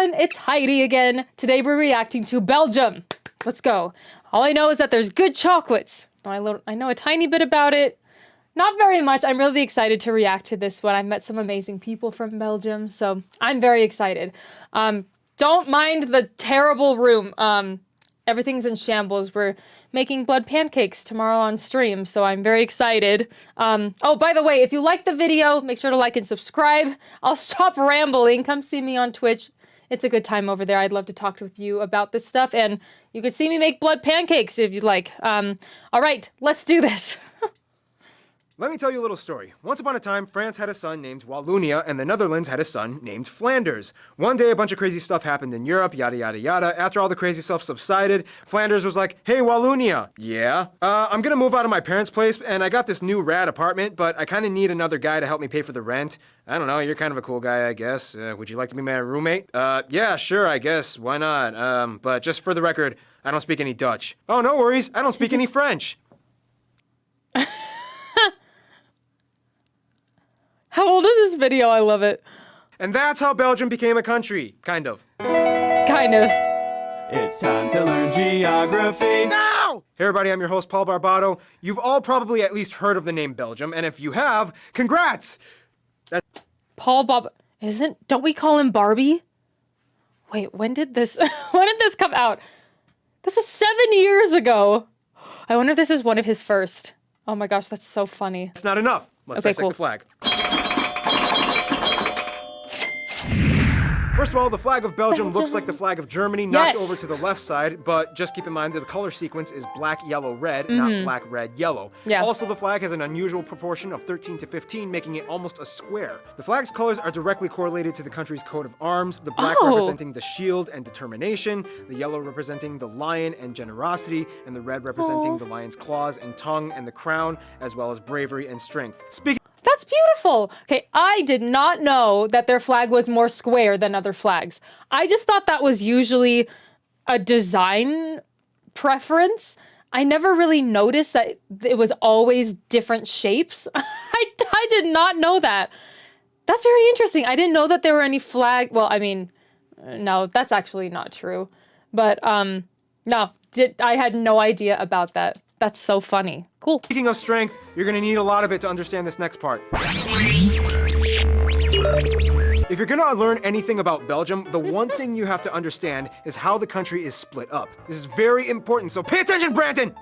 everyone, it's Heidi again. Today we're reacting to Belgium. Let's go. All I know is that there's good chocolates. I know a tiny bit about it. Not very much. I'm really excited to react to this one. I've met some amazing people from Belgium, so I'm very excited. Don't mind the terrible room. Everything's in shambles. We're making blood pancakes tomorrow on stream, so I'm very excited. Oh, by the way, if you like the video, make sure to like and subscribe. I'll stop rambling. Come see me on Twitch. It's a good time over there. I'd love to talk with you about this stuff, and you could see me make blood pancakes if you'd like. All right, let's do this. Let me tell you a little story. Once upon a time, France had a son named Wallonia, and the Netherlands had a son named Flanders. One day, a bunch of crazy stuff happened in Europe, yada yada yada. After all the crazy stuff subsided, Flanders was like, "Hey, Wallonia." "Yeah? I'm gonna move out of my parents' place, and I got this new rad apartment, but I kinda need another guy to help me pay for the rent. I don't know, you're kind of a cool guy, I guess. Would you like to be my roommate?" Yeah, sure, I guess. Why not? But just for the record, I don't speak any Dutch." "Oh, no worries. I don't speak any French." How old is this video? I love it. And that's how Belgium became a country. Kind of. Kind of. It's time to learn geography. No! Hey everybody, I'm your host, Paul Barbato. You've all probably at least heard of the name Belgium, and if you have, congrats! Don't we call him Barbie? Wait, when did this come out? This was 7 years ago. I wonder if this is one of his first. Oh my gosh, that's so funny. That's not enough. Let's dissect the flag. First of all, the flag of Belgium looks like the flag of Germany, knocked over to the left side, but just keep in mind that the color sequence is black, yellow, red, not black, red, yellow. Yeah. Also, the flag has an unusual proportion of 13 to 15, making it almost a square. The flag's colors are directly correlated to the country's coat of arms, the black representing the shield and determination, the yellow representing the lion and generosity, and the red representing the lion's claws and tongue and the crown, as well as bravery and strength. That's beautiful. Okay, I did not know that their flag was more square than other flags. I just thought that was usually a design preference. I never really noticed that it was always different shapes. I did not know that. That's very interesting. I didn't know that there were any flag. Well, I mean, no, that's actually not true. But no, I had no idea about that. That's so funny. Cool. Speaking of strength, you're gonna need a lot of it to understand this next part. If you're gonna learn anything about Belgium, the one thing you have to understand is how the country is split up. This is very important, so pay attention, Brandon!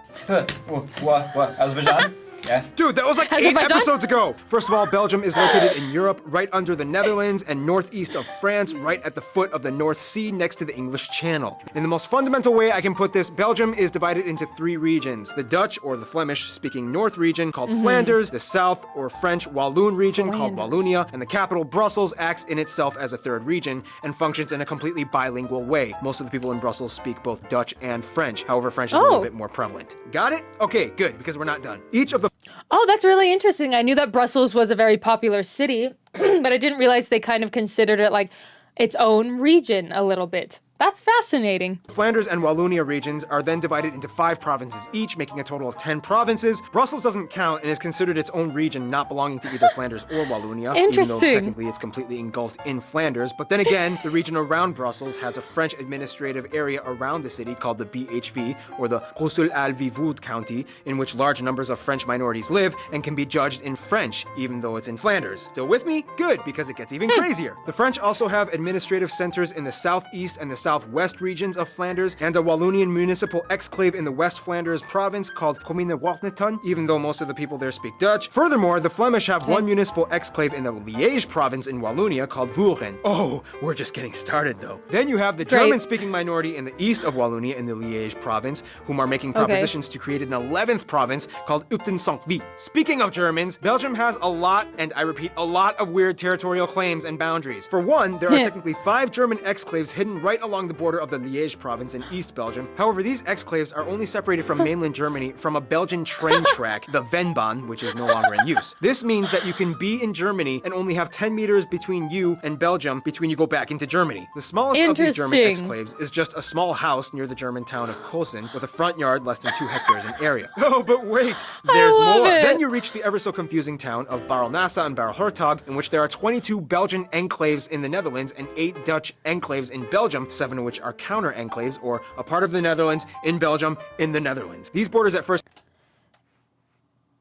What? Azerbaijan? Yeah. Dude, that was like 8 episodes ago! First of all, Belgium is located in Europe, right under the Netherlands, and northeast of France, right at the foot of the North Sea, next to the English Channel. In the most fundamental way I can put this, Belgium is divided into 3 regions. The Dutch, or the Flemish-speaking North region, called Flanders, the South, or French Walloon region, called Wallonia, and the capital, Brussels, acts in itself as a 3rd region, and functions in a completely bilingual way. Most of the people in Brussels speak both Dutch and French. However, French is a little bit more prevalent. Got it? Okay, good, because we're not done. Each of the Oh, that's really interesting. I knew that Brussels was a very popular city, but I didn't realize they kind of considered it like its own region a little bit. That's fascinating. Flanders and Wallonia regions are then divided into 5 provinces each, making a total of 10 provinces. Brussels doesn't count and is considered its own region, not belonging to either Flanders or Wallonia. Interesting. Even though technically it's completely engulfed in Flanders. But then again, the region around Brussels has a French administrative area around the city called the BHV, or the Bruxelles-Alpes-Vivoud County, in which large numbers of French minorities live and can be judged in French, even though it's in Flanders. Still with me? Good, because it gets even crazier. The French also have administrative centers in the southeast and the southwest regions of Flanders, and a Wallonian municipal exclave in the West Flanders province called Commune Warneton, even though most of the people there speak Dutch. Furthermore, the Flemish have one municipal exclave in the Liège province in Wallonia called Voeren. Oh, we're just getting started though. Then you have the German-speaking minority in the east of Wallonia in the Liège province, whom are making propositions to create an 11th province called Uten-Saint-Wie. Speaking of Germans, Belgium has a lot, and I repeat, a lot of weird territorial claims and boundaries. For one, there are technically 5 German exclaves hidden right along along the border of the Liège province in East Belgium. However, these exclaves are only separated from mainland Germany from a Belgian train track, the Venbahn, which is no longer in use. This means that you can be in Germany and only have 10 meters between you and Belgium between you go back into Germany. The smallest of these German exclaves is just a small house near the German town of Kosen with a front yard less than 2 hectares in area. Oh, but wait, there's more. Then you reach the ever so confusing town of Barelnassa and Barelhertog, in which there are 22 Belgian enclaves in the Netherlands and 8 Dutch enclaves in Belgium, 7 of which are counter enclaves, or a part of the Netherlands in Belgium in the Netherlands. These borders at first...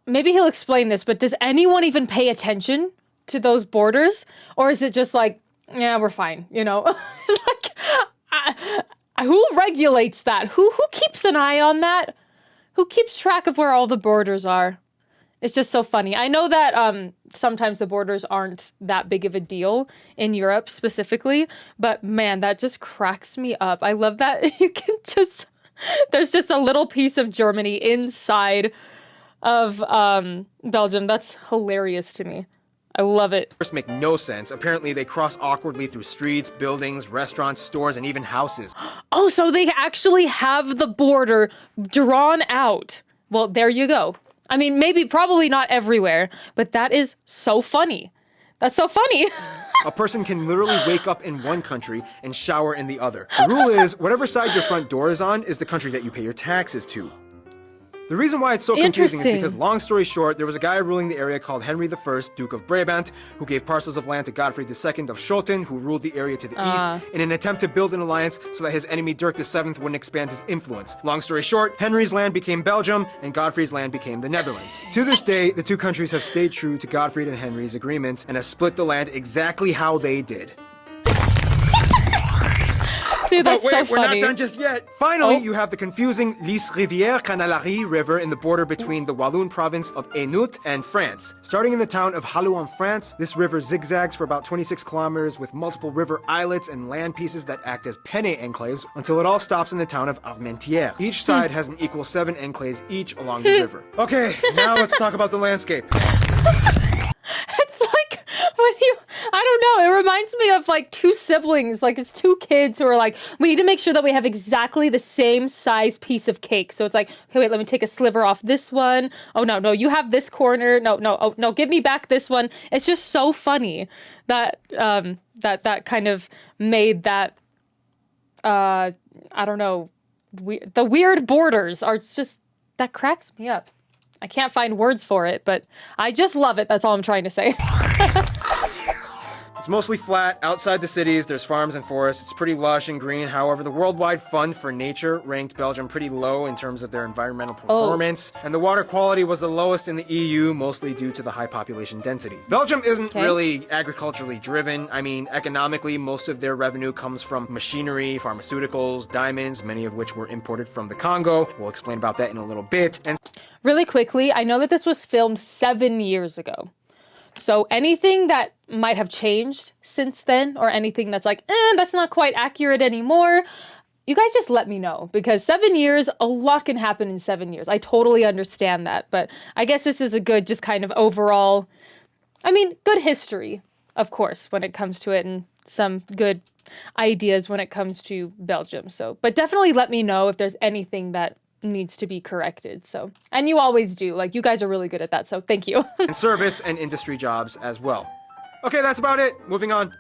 Maybe he'll explain this, but does anyone even pay attention to those borders? Or is it just like, yeah, we're fine, you know? It's like, who regulates that? Who keeps an eye on that? Who keeps track of where all the borders are? It's just so funny. I know that sometimes the borders aren't that big of a deal in Europe specifically, but man, that just cracks me up. I love that you can just, there's just a little piece of Germany inside of Belgium. That's hilarious to me. I love it. First make no sense. Apparently they cross awkwardly through streets, buildings, restaurants, stores, and even houses. Oh, so they actually have the border drawn out. Well, there you go. I mean, probably not everywhere, but that is so funny. That's so funny. A person can literally wake up in one country and shower in the other. The rule is, whatever side your front door is on is the country that you pay your taxes to. The reason why it's so confusing is because, long story short, there was a guy ruling the area called Henry I, Duke of Brabant, who gave parcels of land to Godfrey II of Schoten, who ruled the area to the east, in an attempt to build an alliance so that his enemy Dirk VII wouldn't expand his influence. Long story short, Henry's land became Belgium, and Godfrey's land became the Netherlands. To this day, the two countries have stayed true to Godfrey and Henry's agreements and have split the land exactly how they did. Dude, that's but wait, so we're funny. not done just yet. Finally, you have the confusing Lys Rivière Canalerie River in the border between the Walloon province of Hainaut and France. Starting in the town of Hallou in France, this river zigzags for about 26 kilometers with multiple river islets and land pieces that act as penne enclaves until it all stops in the town of Armentières. Each side has an equal 7 enclaves each along the river. Okay, now let's talk about the landscape. It's like I don't know, it reminds me of like two siblings, like it's two kids who are like, we need to make sure that we have exactly the same size piece of cake. So it's like, okay, wait, let me take a sliver off this one. Oh no, you have this corner. No, give me back this one. It's just so funny that that kind of made that I don't know, the weird borders are just, that cracks me up. I can't find words for it, but I just love it. That's all I'm trying to say. It's mostly flat. Outside the cities, there's farms and forests. It's pretty lush and green. However, the Worldwide Fund for Nature ranked Belgium pretty low in terms of their environmental performance. And the water quality was the lowest in the EU, mostly due to the high population density. Belgium isn't really agriculturally driven. I mean, economically, most of their revenue comes from machinery, pharmaceuticals, diamonds, many of which were imported from the Congo. We'll explain about that in a little bit. And really quickly, I know that this was filmed 7 years ago. So anything that might have changed since then, or anything that's like, that's not quite accurate anymore, you guys just let me know, because 7 years, a lot can happen in 7 years. I totally understand that, but I guess this is a good, just kind of overall, I mean, good history, of course, when it comes to it, and some good ideas when it comes to Belgium. So, but definitely let me know if there's anything that needs to be corrected. So, and you always do, like, you guys are really good at that, so thank you. and service and industry jobs as well. Okay, that's about it. Moving on.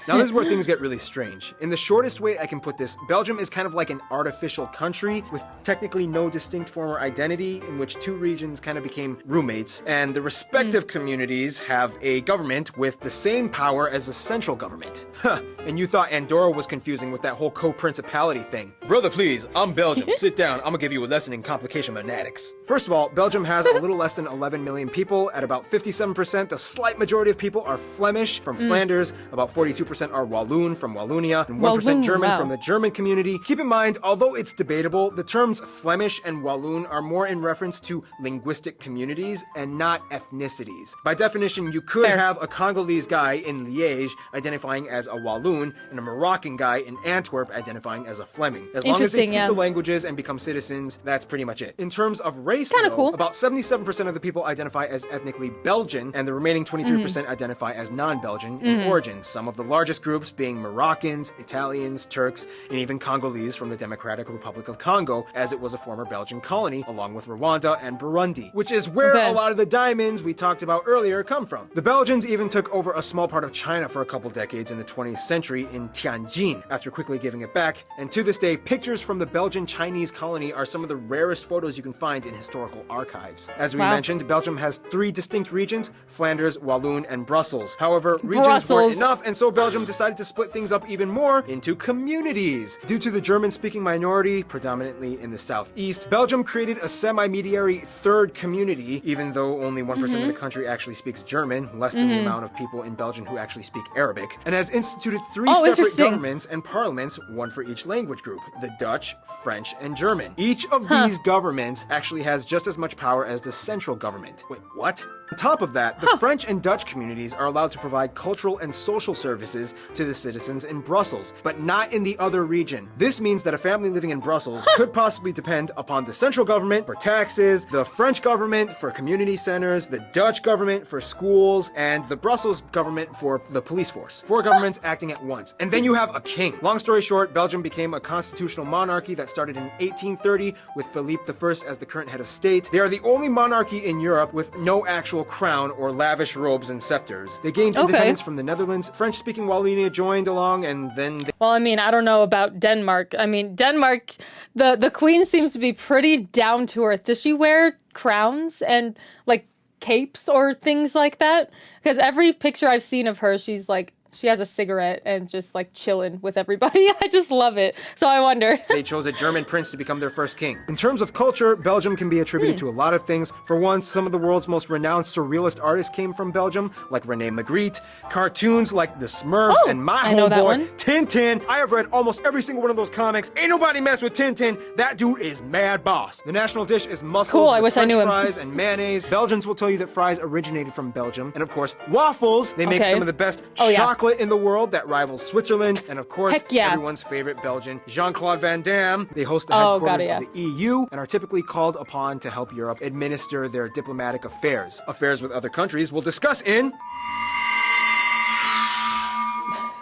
Now this is where things get really strange. In the shortest way I can put this, Belgium is kind of like an artificial country with technically no distinct former identity, in which two regions kind of became roommates, and the respective communities have a government with the same power as the central government. Huh, and you thought Andorra was confusing with that whole co-principality thing. Brother, please, I'm Belgium. Sit down, I'm gonna give you a lesson in complication monadics. First of all, Belgium has a little less than 11 million people. At about 57%, the slight majority of people are Flemish from Flanders, about 42% 20% are Walloon from Wallonia, and 1% Walloon, German wow. from the German community. Keep in mind, although it's debatable, the terms Flemish and Walloon are more in reference to linguistic communities and not ethnicities. By definition, you could Fair. have a Congolese guy in Liège identifying as a Walloon and a Moroccan guy in Antwerp identifying as a Fleming. As long as they Interesting, speak yeah. the languages and become citizens, that's pretty much it. In terms of race, Kinda though, cool. about 77% of the people identify as ethnically Belgian, and the remaining 23% identify as non-Belgian in origin. Some of the largest groups being Moroccans, Italians, Turks, and even Congolese from the Democratic Republic of Congo, as it was a former Belgian colony, along with Rwanda and Burundi, which is where Okay. a lot of the diamonds we talked about earlier come from. The Belgians even took over a small part of China for a couple decades in the 20th century in Tianjin, after quickly giving it back, and to this day, pictures from the Belgian Chinese colony are some of the rarest photos you can find in historical archives. As we Wow. mentioned, Belgium has 3 distinct regions: Flanders, Walloon, and Brussels. However, regions Brussels. weren't enough, and so Belgium decided to split things up even more into communities. Due to the German-speaking minority, predominantly in the southeast, Belgium created a semi-mediary third community, even though only 1% of the country actually speaks German, less than the amount of people in Belgium who actually speak Arabic, and has instituted 3 Oh, separate interesting. governments and parliaments, one for each language group: the Dutch, French, and German. Each of these governments actually has just as much power as the central government. Wait, what? On top of that, the French and Dutch communities are allowed to provide cultural and social services to the citizens in Brussels, but not in the other region. This means that a family living in Brussels could possibly depend upon the central government for taxes, the French government for community centers, the Dutch government for schools, and the Brussels government for the police force. 4 governments acting at once. And then you have a king. Long story short, Belgium became a constitutional monarchy that started in 1830 with Philippe I as the current head of state. They are the only monarchy in Europe with no actual crown or lavish robes and scepters. They gained Okay. independence from the Netherlands. French-speaking Wallonia joined along, and then they Well, I mean, I don't know about Denmark. I mean, Denmark, the queen seems to be pretty down to earth. Does she wear crowns and like capes or things like that? Because every picture I've seen of her, she's like, she has a cigarette and just like chilling with everybody. I just love it. So I wonder. they chose a German prince to become their first king. In terms of culture, Belgium can be attributed to a lot of things. For one, some of the world's most renowned surrealist artists came from Belgium, like René Magritte. Cartoons like the Smurfs Oh, and my I know that homeboy, one. Tintin. I have read almost every single one of those comics. Ain't nobody mess with Tintin. That dude is mad boss. The national dish is mussels Cool, I with wish I French knew him. fries and mayonnaise. Belgians will tell you that fries originated from Belgium. And of course, waffles. They make Okay. some of the best Oh, yeah. chocolate in the world that rivals Switzerland. And of course, Heck yeah. everyone's favorite Belgian, Jean-Claude Van Damme. They host the Oh, headquarters got it, of the EU and are typically called upon to help Europe administer their diplomatic affairs. Affairs with other countries we'll discuss in...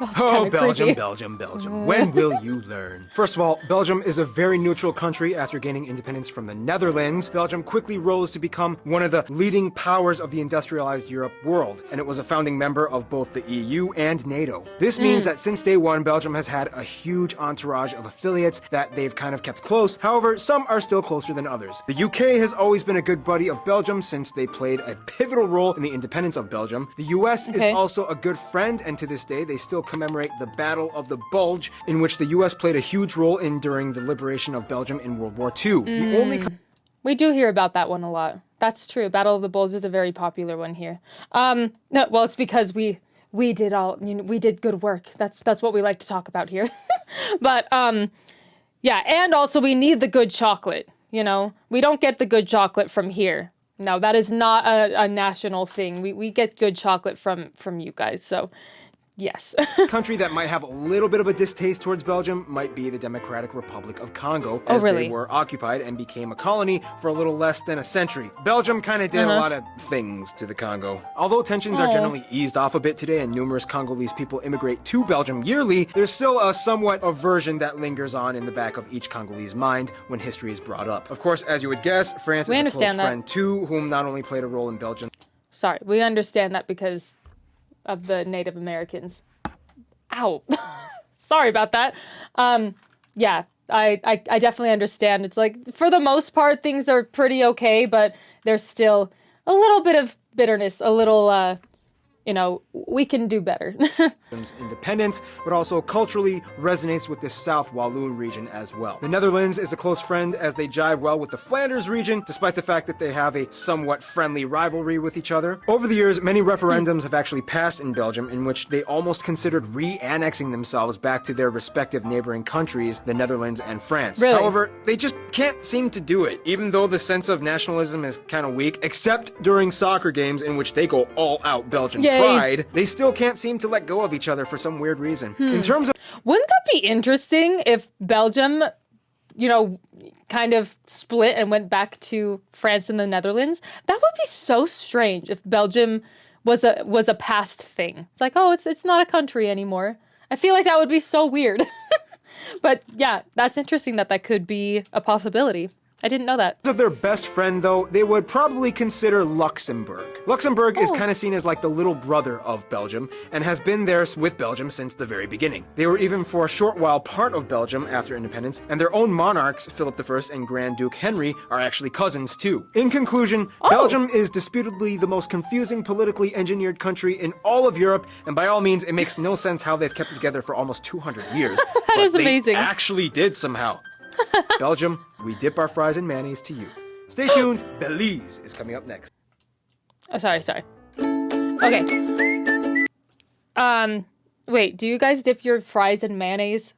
Oh, kinda Belgium, creepy. Belgium, Belgium. When will you learn? First of all, Belgium is a very neutral country after gaining independence from the Netherlands. Belgium quickly rose to become one of the leading powers of the industrialized Europe world, and it was a founding member of both the EU and NATO. This means that since day one, Belgium has had a huge entourage of affiliates that they've kind of kept close. However, some are still closer than others. The UK has always been a good buddy of Belgium since they played a pivotal role in the independence of Belgium. The US is Okay. also a good friend, and to this day, they still commemorate the Battle of the Bulge, in which the US played a huge role in during the liberation of Belgium in World War II. The only We do hear about that one a lot. That's true. Battle of the Bulge is a very popular one here. No, well, it's because we did we did good work. That's what we like to talk about here. But yeah, and also we need the good chocolate. You know, we don't get the good chocolate from here. No, that is not a national thing. We get good chocolate from you guys. So yes. country that might have a little bit of a distaste towards Belgium might be the Democratic Republic of Congo, as really? they were occupied and became a colony for a little less than a century. Belgium kind of did a lot of things to the Congo. Although tensions are generally eased off a bit today and numerous Congolese people immigrate to Belgium yearly, there's still a somewhat aversion that lingers on in the back of each Congolese mind when history is brought up. Of course, as you would guess, France We is a close understand that. friend too, whom not only played a role in Belgium, Sorry, we understand that because of the Native Americans. Ow. Sorry about that. Yeah, I definitely understand. It's like, for the most part, things are pretty okay, but there's still a little bit of bitterness, a little you know, we can do better. Belgium's independence, but also culturally resonates with the South Walloon region as well. The Netherlands is a close friend as they jive well with the Flanders region, despite the fact that they have a somewhat friendly rivalry with each other. Over the years, many referendums have actually passed in Belgium in which they almost considered re-annexing themselves back to their respective neighboring countries, the Netherlands and France. Really? However, they just can't seem to do it, even though the sense of nationalism is kind of weak, except during soccer games in which they go all out Belgian Yay. pride. They still can't seem to let go of each other for some weird reason. In terms of Wouldn't that be interesting if Belgium, you know, kind of split and went back to France and the Netherlands? That would be so strange if Belgium was a past thing. It's like, oh, it's not a country anymore. I feel like that would be so weird. But yeah, that's interesting that could be a possibility. I didn't know that. of their best friend, though, they would probably consider Luxembourg. Luxembourg is kind of seen as like the little brother of Belgium and has been there with Belgium since the very beginning. They were even for a short while part of Belgium after independence, and their own monarchs, Philip I and Grand Duke Henry, are actually cousins too. In conclusion, Belgium is disputably the most confusing politically engineered country in all of Europe, and by all means, it makes no sense how they've kept it together for almost 200 years. That is amazing. They actually did somehow. Belgium, we dip our fries in mayonnaise to you. Stay tuned, Belize is coming up next. Oh, sorry. Okay. Wait, do you guys dip your fries in mayonnaise?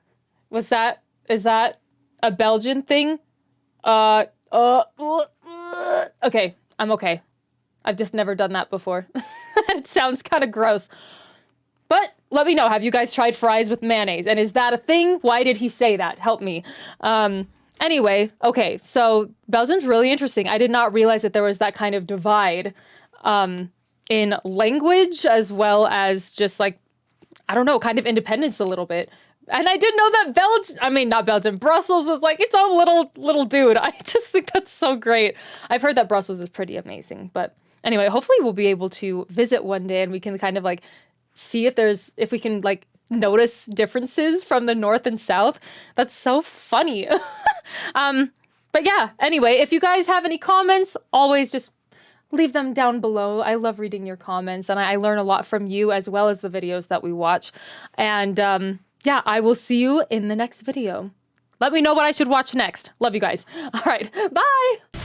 Is that a Belgian thing? Okay, I'm okay. I've just never done that before. It sounds kind of gross. But let me know, have you guys tried fries with mayonnaise? And is that a thing? Why did he say that? Help me. Anyway, okay, so Belgium's really interesting. I did not realize that there was that kind of divide in language as well as just like, I don't know, kind of independence a little bit. And I did know that Brussels was like its own little dude. I just think that's so great. I've heard that Brussels is pretty amazing. But anyway, hopefully we'll be able to visit one day and we can kind of like see if we can like notice differences from the north and south. That's so funny. But yeah, anyway, if you guys have any comments, always just leave them down below. I love reading your comments and I learn a lot from you as well as the videos that we watch. And yeah, I will see you in the next video. Let me know what I should watch next. Love you guys. All right, bye.